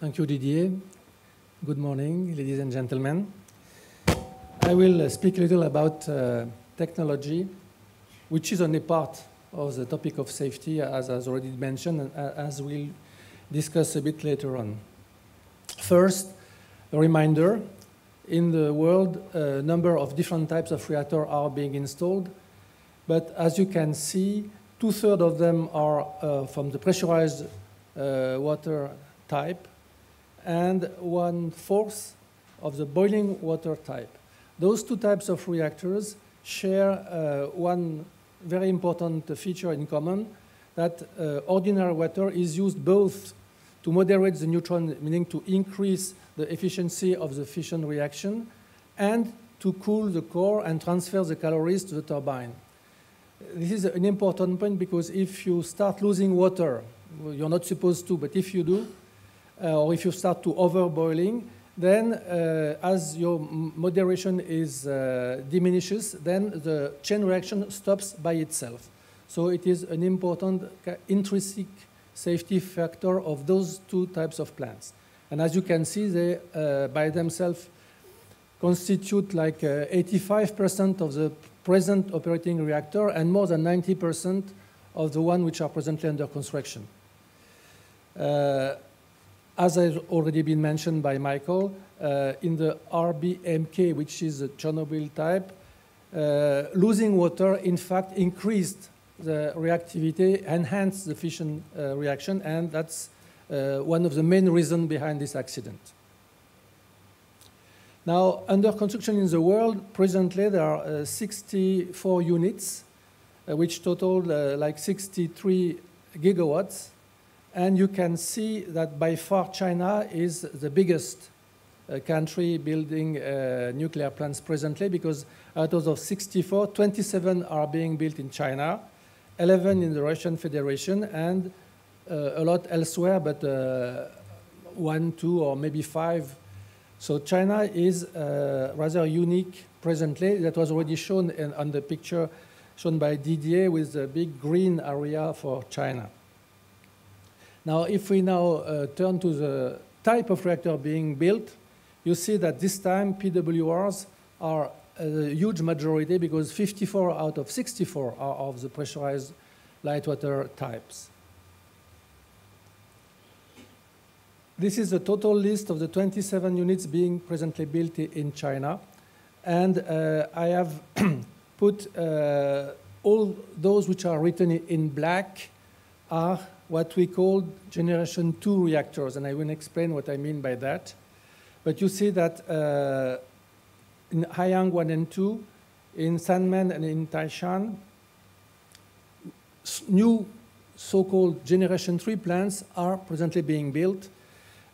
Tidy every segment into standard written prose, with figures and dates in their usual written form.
Thank you, Didier. Good morning, ladies and gentlemen. I will speak a little about technology, which is only part of the topic of safety, as already mentioned, and as we'll discuss a bit later on. First, a reminder, in the world, a number of different types of reactors are being installed, but as you can see, 2/3 of them are from the pressurized water type, and 1/4 of the boiling water type. Those two types of reactors share one very important feature in common, that ordinary water is used both to moderate the neutron, meaning to increase the efficiency of the fission reaction, and to cool the core and transfer the calories to the turbine. This is an important point because if you start losing water, you're not supposed to, but if you do, or if you start to overboiling, then as your moderation is diminishes, then the chain reaction stops by itself. So it is an important intrinsic safety factor of those two types of plants. And as you can see, they by themselves constitute like 85% of the present operating reactor and more than 90% of the one which are presently under construction. As has already been mentioned by Michael, in the RBMK, which is a Chernobyl type, losing water, in fact, increased the reactivity, enhanced the fission reaction, and that's one of the main reasons behind this accident. Now, under construction in the world, presently there are 64 units, which total like 63 gigawatts. And you can see that by far China is the biggest country building nuclear plants presently, because out of those 64, 27 are being built in China, 11 in the Russian Federation, and a lot elsewhere, but 1, 2, or maybe 5. So China is rather unique presently. That was already shown on the picture shown by Didier with the big green area for China. Now, if we now turn to the type of reactor being built, you see that this time PWRs are a huge majority, because 54 out of 64 are of the pressurized light water types. This is the total list of the 27 units being presently built in China. And I have put all those which are written in black are what we call generation 2 reactors. And I will explain what I mean by that. But you see that in Haiyang 1 and 2, in Sanmen and in Taishan, new so-called generation 3 plants are presently being built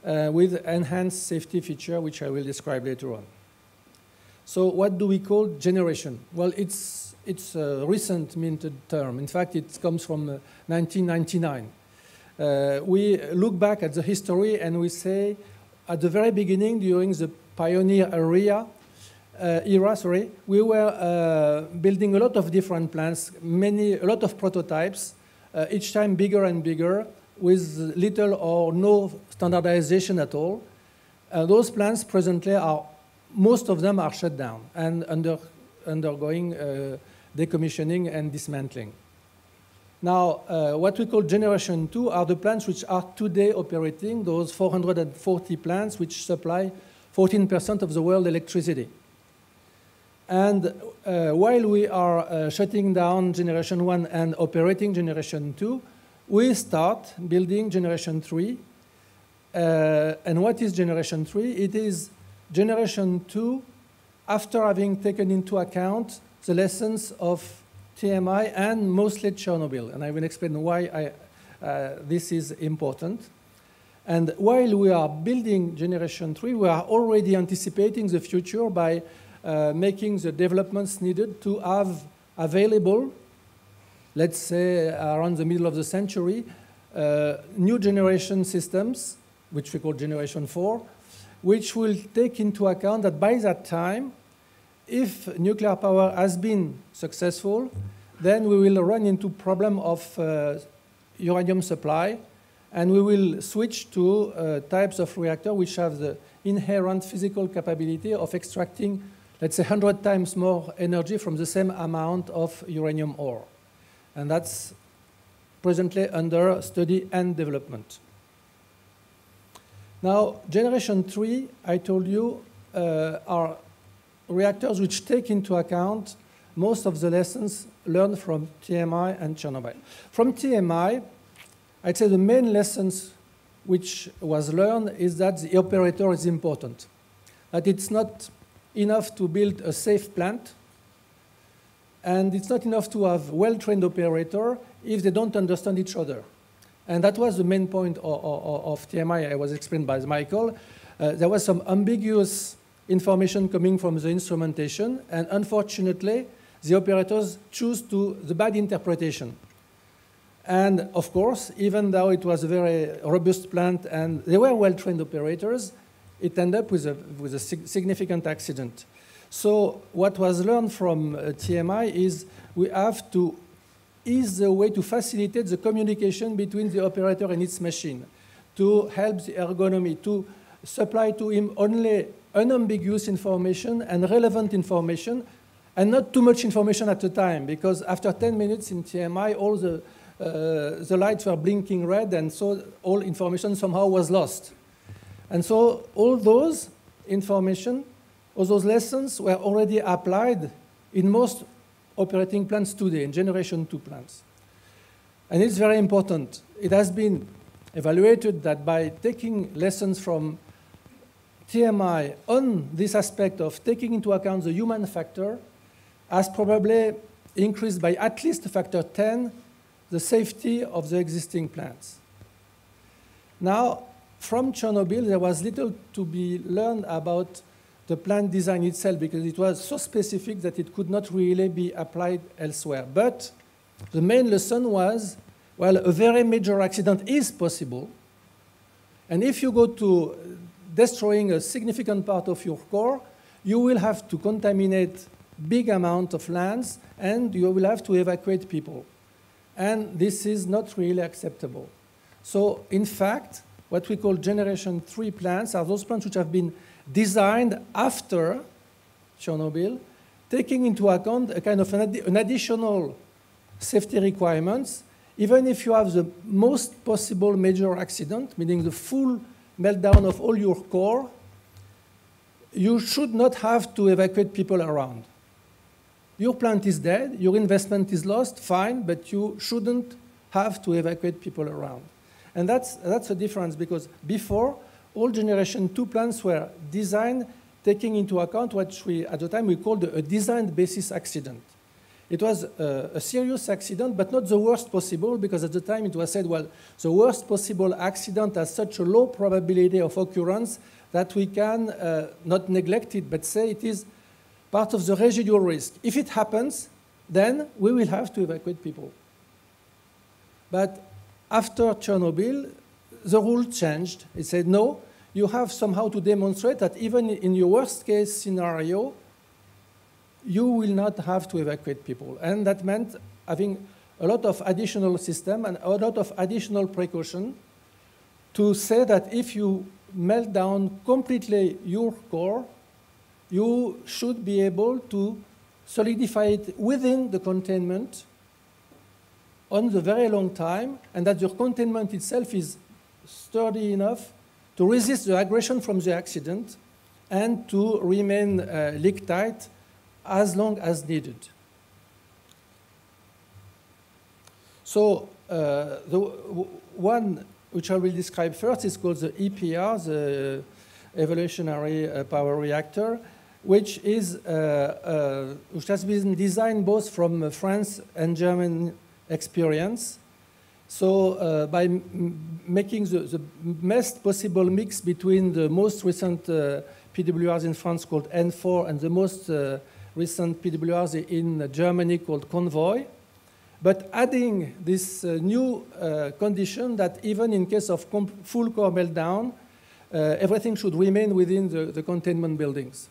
with enhanced safety feature, which I will describe later on. So what do we call generation? Well, it's a recent minted term. In fact, it comes from 1999. We look back at the history and we say, at the very beginning, during the pioneer era, we were building a lot of different plants, a lot of prototypes, each time bigger and bigger, with little or no standardization at all. Those plants presently most of them are shut down and undergoing decommissioning and dismantling. Now, what we call generation 2 are the plants which are today operating, those 440 plants which supply 14% of the world electricity. And while we are shutting down generation 1 and operating generation 2, we start building generation 3. And what is generation 3? It is generation 2 after having taken into account the lessons of TMI and mostly Chernobyl. And I will explain why this is important. And while we are building generation 3, we are already anticipating the future by making the developments needed to have available, let's say around the middle of the century, new generation systems, which we call generation 4, which will take into account that by that time, if nuclear power has been successful, then we will run into problem of uranium supply, And we will switch to types of reactor which have the inherent physical capability of extracting, let's say, 100 times more energy from the same amount of uranium ore. And that's presently under study and development. Now, generation 3, I told you, are reactors which take into account most of the lessons learned from TMI and Chernobyl. From TMI, I'd say the main lessons which was learned is that the operator is important, that it's not enough to build a safe plant, and it's not enough to have well-trained operator if they don't understand each other. And that was the main point of TMI, I was explained by Michael. There was some ambiguous information coming from the instrumentation, and unfortunately, the operators choose the bad interpretation. And of course, even though it was a very robust plant and they were well-trained operators, it ended up with a significant accident. So what was learned from TMI is we have to ease the way to facilitate the communication between the operator and its machine, to help the ergonomy, to supply to him only unambiguous information and relevant information, and not too much information at a time, because after 10 minutes in TMI, all the lights were blinking red, and so all information somehow was lost. And so all those information, all those lessons were already applied in most operating plants today, in generation 2 plants. And it's very important. It has been evaluated that by taking lessons from TMI on this aspect of taking into account the human factor has probably increased by at least a factor 10 the safety of the existing plants. Now, from Chernobyl, there was little to be learned about the plant design itself because it was so specific that it could not really be applied elsewhere. But the main lesson was, well, a very major accident is possible. And if you go to destroying a significant part of your core, you will have to contaminate big amount of lands and you will have to evacuate people. And this is not really acceptable. So in fact, what we call generation 3 plants are those plants which have been designed after Chernobyl, taking into account a kind of an additional safety requirements, even if you have the most possible major accident, meaning the full meltdown of all your core, you should not have to evacuate people around. Your plant is dead, your investment is lost, fine, but you shouldn't have to evacuate people around. And that's a difference because before, all generation 2 plants were designed taking into account what at the time we called a designed basis accident. It was a serious accident, but not the worst possible, because at the time it was said, well, the worst possible accident has such a low probability of occurrence that we can not neglect it, but say it is part of the residual risk. If it happens, then we will have to evacuate people. But after Chernobyl, the rule changed. It said, no, you have somehow to demonstrate that even in your worst case scenario, you will not have to evacuate people. And that meant having a lot of additional system and a lot of additional precaution to say that if you melt down completely your core, you should be able to solidify it within the containment on the very long time, and that your containment itself is sturdy enough to resist the aggression from the accident and to remain leak tight as long as needed. So the one which I will describe first is called the EPR, the Evolutionary Power Reactor, which has been designed both from France and German experience. So by making the best possible mix between the most recent PWRs in France called N4 and the most recent PWRs in Germany called Convoy, but adding this new condition that even in case of full core meltdown, everything should remain within the containment buildings.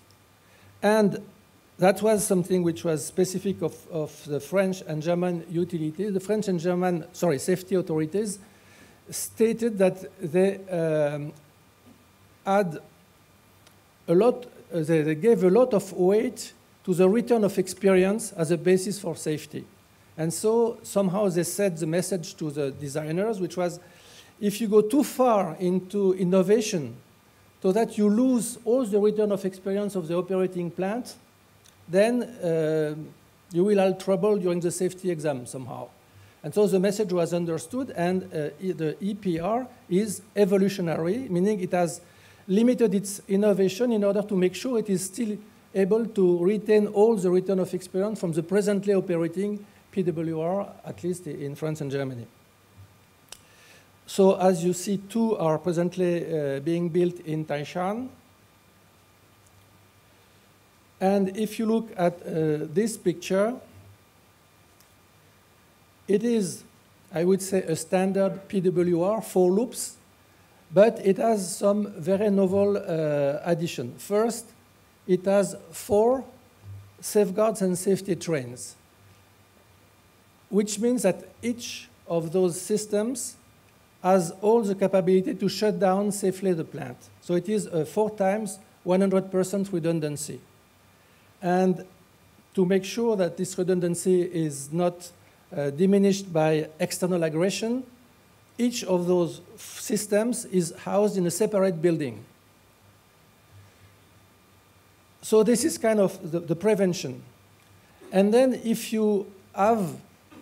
And that was something which was specific of the French and German utilities, the French and German, safety authorities, stated that they had a lot, they gave a lot of weight to the return of experience as a basis for safety. And so somehow they set the message to the designers, which was, if you go too far into innovation so that you lose all the return of experience of the operating plant, then you will have trouble during the safety exam somehow. And so the message was understood, and the EPR is evolutionary, meaning it has limited its innovation in order to make sure it is still able to retain all the return of experience from the presently operating PWR, at least in France and Germany. So as you see, two are presently being built in Taishan. And if you look at this picture, it is, I would say, a standard PWR, 4 loops, but it has some very novel addition. First, it has 4 safeguards and safety trains, which means that each of those systems has all the capability to shut down safely the plant. So it is 4 times 100% redundancy. And to make sure that this redundancy is not diminished by external aggression, each of those systems is housed in a separate building. So this is kind of the prevention. And then if you have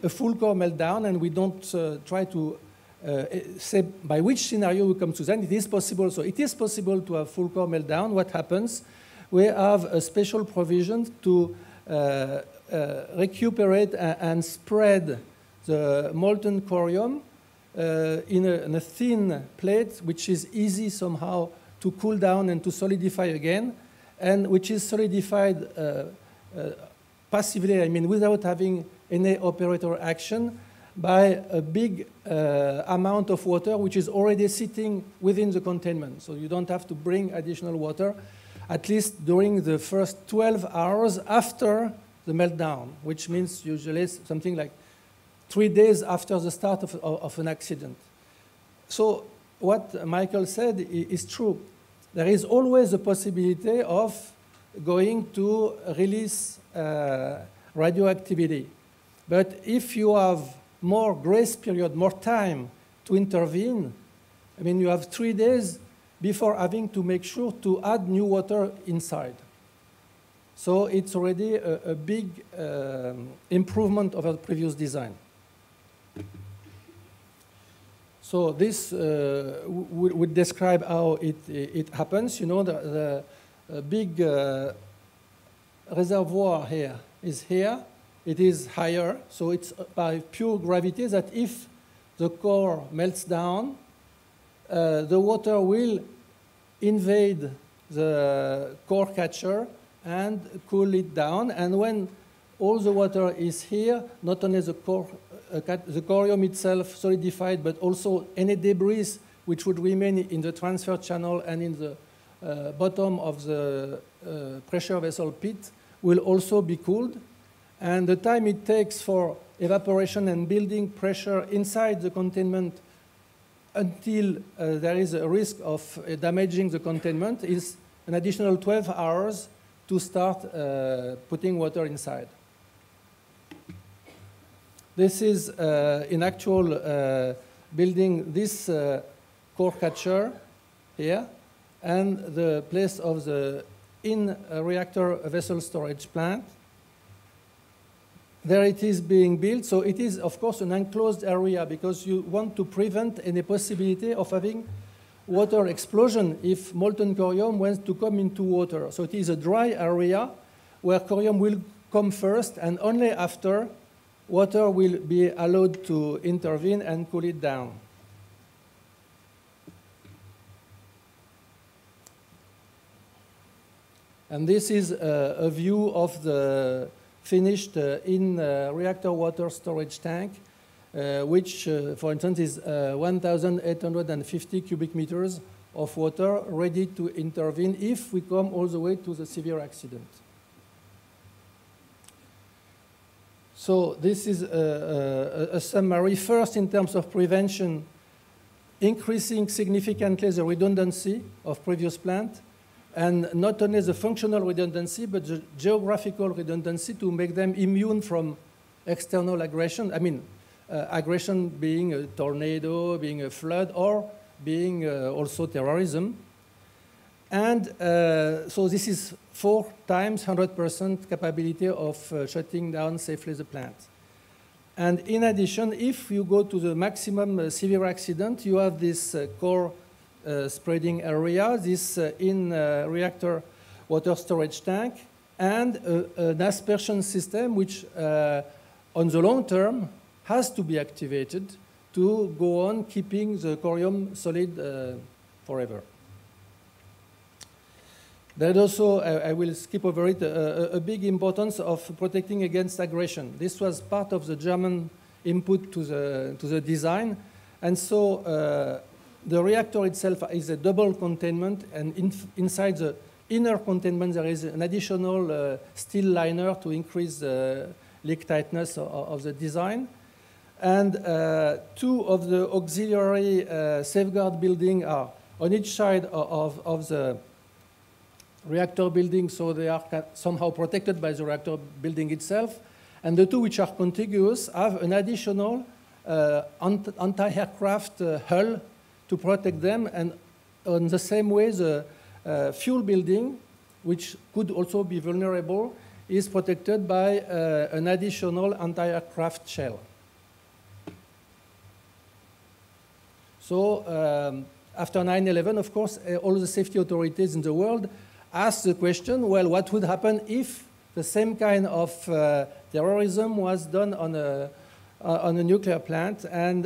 a full core meltdown, and we don't try to say by which scenario we come to that, it is possible. So it is possible to have full core meltdown. What happens? We have a special provision to recuperate and spread the molten corium in a thin plate, which is easy somehow to cool down and to solidify again, and which is solidified passively, I mean, without having any operator action, by a big amount of water, which is already sitting within the containment. So you don't have to bring additional water, at least during the first 12 hours after the meltdown, which means usually something like 3 days after the start of an accident. So what Michael said is true. There is always a possibility of going to release radioactivity. But if you have more grace period, more time to intervene, I mean, you have 3 days before having to make sure to add new water inside. So it's already a big improvement over the previous design. So this would describe how it happens. You know, the big reservoir here is here. It is higher, so it's by pure gravity that if the core melts down, the water will invade the core catcher and cool it down. And when all the water is here, not only the corium itself solidified, but also any debris which would remain in the transfer channel and in the bottom of the pressure vessel pit will also be cooled. And the time it takes for evaporation and building pressure inside the containment until there is a risk of damaging the containment is an additional 12 hours to start putting water inside. This is in actual building this core catcher here and the place of the in-reactor vessel storage plant. There it is being built. So it is, of course, an enclosed area because you want to prevent any possibility of having water explosion if molten corium wants to come into water. So it is a dry area where corium will come first, and only after water will be allowed to intervene and cool it down. And this is a view of the finished in-reactor water storage tank, which, for instance, is 1,850 cubic meters of water ready to intervene if we come all the way to the severe accident. So this is a summary. First, in terms of prevention, increasing significantly the redundancy of previous plant, and not only the functional redundancy, but the geographical redundancy to make them immune from external aggression. I mean, aggression being a tornado, being a flood, or being also terrorism. And so this is 4 times 100% capability of shutting down safely the plant. And in addition, if you go to the maximum severe accident, you have this core spreading area, this in-reactor water storage tank, and an aspersion system which, on the long term, has to be activated to go on keeping the corium solid forever. There's also, I will skip over it, a big importance of protecting against aggression. This was part of the German input to the design. And so the reactor itself is a double containment, and inside the inner containment there is an additional steel liner to increase the leak tightness of the design. And 2 of the auxiliary safeguard buildings are on each side of the reactor building, so they are somehow protected by the reactor building itself. And the 2 which are contiguous have an additional anti-aircraft hull to protect them. And in the same way, the fuel building, which could also be vulnerable, is protected by an additional anti-aircraft shell. So after 9/11, of course, all the safety authorities in the world asked the question, well, what would happen if the same kind of terrorism was done on a nuclear plant? And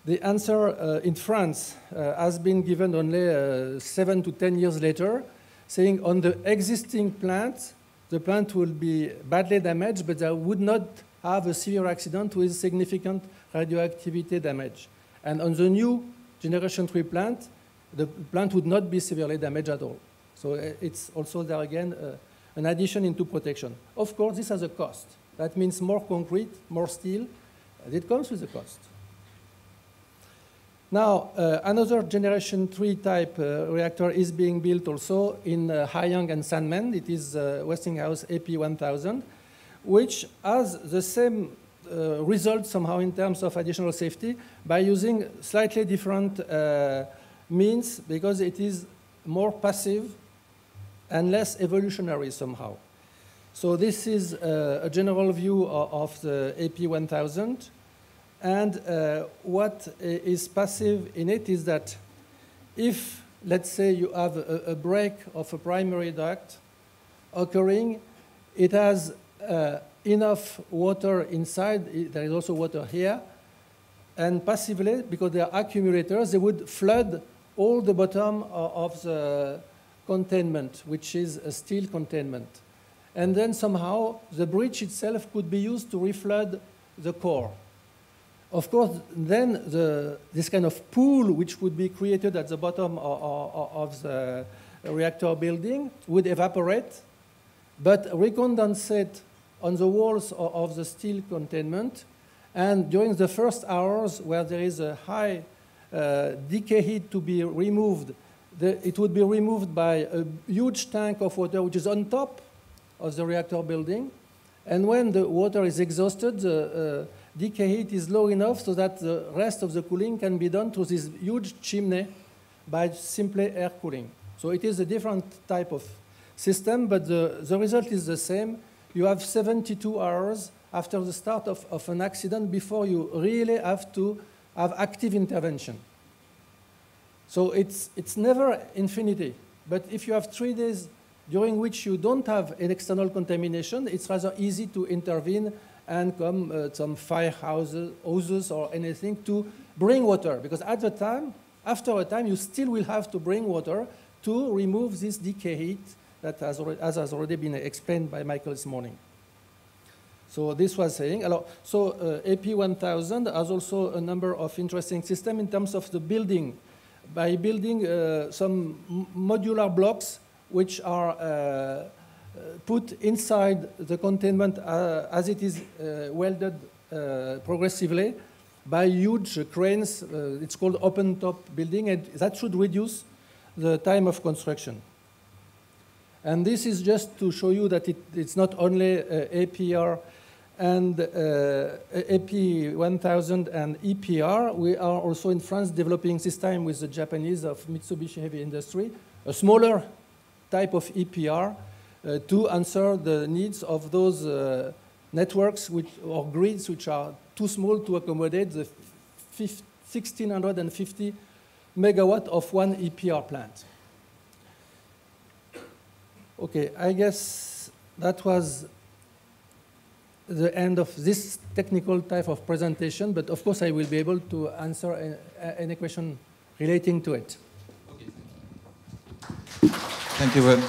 the answer in France has been given only 7 to 10 years later, saying on the existing plant, the plant will be badly damaged, but there would not have a severe accident with significant radioactivity damage. And on the new Generation 3 plant, the plant would not be severely damaged at all. So it's also there again an addition into protection. Of course, this has a cost. That means more concrete, more steel. It comes with a cost. Now, another Generation 3 type reactor is being built also in Haiyang and Sanmen. It is Westinghouse Ap1000, which has the same result somehow in terms of additional safety by using slightly different means, because it is more passive and less evolutionary somehow. So this is a general view of the Ap1000. And what is passive in it is that if, let's say, you have a break of a primary duct occurring, it has enough water inside. There is also water here. And passively, because they are accumulators, they would flood all the bottom of the containment, which is a steel containment. And then somehow the breach itself could be used to reflood the core. Of course, then this kind of pool, which would be created at the bottom of the reactor building, would evaporate, but recondensate on the walls of the steel containment. And during the first hours, where there is a high decay heat to be removed, it would be removed by a huge tank of water, which is on top of the reactor building. And when the water is exhausted, the decay heat is low enough so that the rest of the cooling can be done through this huge chimney by simply air cooling. So it is a different type of system, but the result is the same. You have 72 hours after the start of an accident before you really have to have active intervention. So it's never infinity. But if you have 3 days during which you don't have an external contamination, it's rather easy to intervene and come some fire hoses or anything to bring water. Because at the time, after a time, you still will have to bring water to remove this decay heat that has already been explained by Michael this morning. So this was saying, so Ap1000 has also a number of interesting systems in terms of the building. By building some modular blocks which are put inside the containment as it is welded progressively. by huge cranes. It's called open-top building, and that should reduce the time of construction. And this is just to show you that it's not only APR and AP1000 and EPR. We are also in France developing this time with the Japanese of Mitsubishi Heavy Industry, a smaller type of EPR to answer the needs of those networks or grids which are too small to accommodate the 1,650 megawatt of one EPR plant. Okay, I guess that was the end of this technical type of presentation, but of course I will be able to answer any question relating to it. Okay. Thank you.